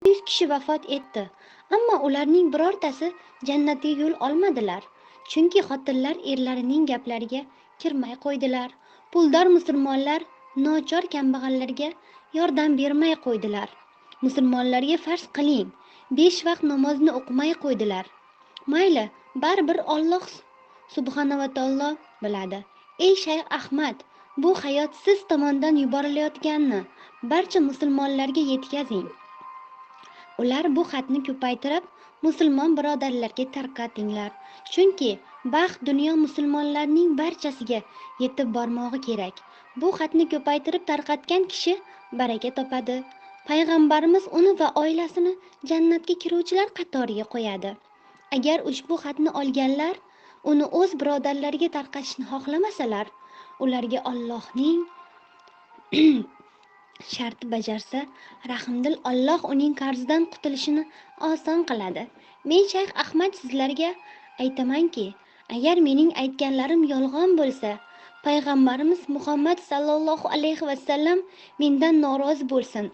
100 kishi vafot etdi, ammo ularning birortasi jannatga yo'l olmadilar, chunki xotinlar erlarining gaplariga kirmay qo'ydilar. Puldor musulmonlar nochor kambag'allarga yordam bermay qo'ydilar. Musulmonlarga farz qiling, 5 vaqt namozni o'qimay qo'ydilar. Mayli, baribir Alloh subhanahu va taolo biladi. Ey Shayx Ahmad, bu hayot siz tomonidan yuborilayotganini barcha musulmonlarga yetkazing. Ular bu xatni ko'paytirib musulmon birodarlarga tarqatinglar, chunki baxt dunyo musulmonlarning barchasiga yetib bormog'i kerak. Bu xatni ko'paytirib tarqatgan kishi baraka topadi. Payg'ambarimiz uni va oilasini jannatga kiruvchilar qatoriga qo'yadi. Agar ushbu xatni olganlar uni o'z birodarlariga tarqatishni xohlamasalar, ularga Allohning sharti bajarsa, rahmdil Alloh uning qarzidan qutulishini oson qiladi. Men Shayx Ahmad sizlarga aytamanki, agar mening aytganlarim yolg'on bo'lsa, payg'ambarimiz Muhammad sallallohu alayhi vasallam mendan norozi bo'lsin.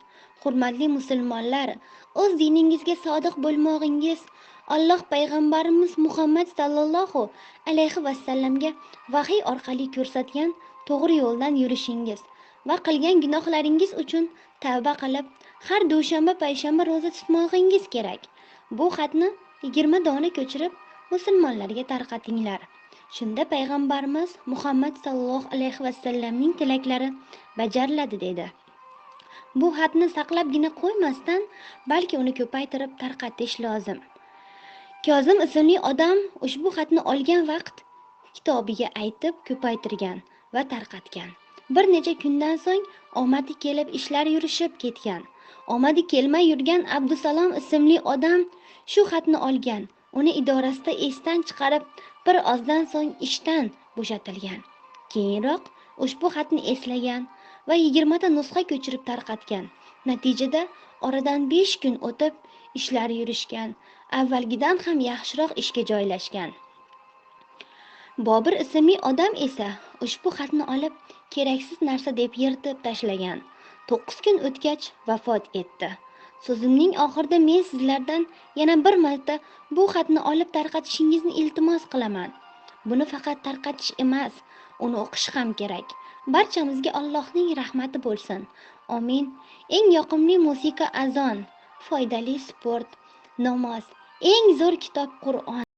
Hurmatli musulmonlar, o'z diningizga sodiq bo'lmoqingiz, Alloh payg'ambarimiz Muhammad sallallohu alayhi vasallamga vahiy orqali ko'rsatgan to'g'ri yo'ldan yurishingiz va qilgan gunohlaringiz uchun tavba qilib, har dushanba payshanba roza tutmog'ingiz kerak. Bu xatni 20 dona ko'chirib musulmonlarga tarqatinglar. Shunda payg'ambarimiz Muhammad sallallohu alayhi vasallamning tilaklari bajariladi dedi. Bu xatni saqlabgina qo'ymasdan, balki uni ko'paytirib tarqatish lozim. Kozim ismli odam ushbu xatni olgan vaqt kitobiga aytib ko'paytirgan va tarqatgan. Bir necha kundan so'ng omadi kelib ishlar yurishib ketgan. Omadi kelmay yurgan Abdusalom ismli odam shu xatni olgan, uni idorasida esdan chiqarib, bir ozdan so'ng ishdan bo'shatilgan. Keyinroq ushbu xatni eslagan va 20 ta nusxa ko'chirib tarqatgan. Natijada oradan 5 kun o'tib ishlar yurishgan, avvalgidan ham yaxshiroq ishga joylashgan. Bobir ismli odam esa ushbu xatni olib keraksiz narsa deb yirtib tashlagan. 9 kun o'tgach vafot etdi. So'zimning oxirida men sizlardan yana bir marta bu xatni olib tarqatishingizni iltimos qilaman. Buni faqat tarqatish emas, uni o'qish ham kerak. Barchamizga Allohning rahmati bo'lsin. Amin. Eng yoqimli musiqa azon, foydali sport, namoz, eng zo'r kitob Qur'on.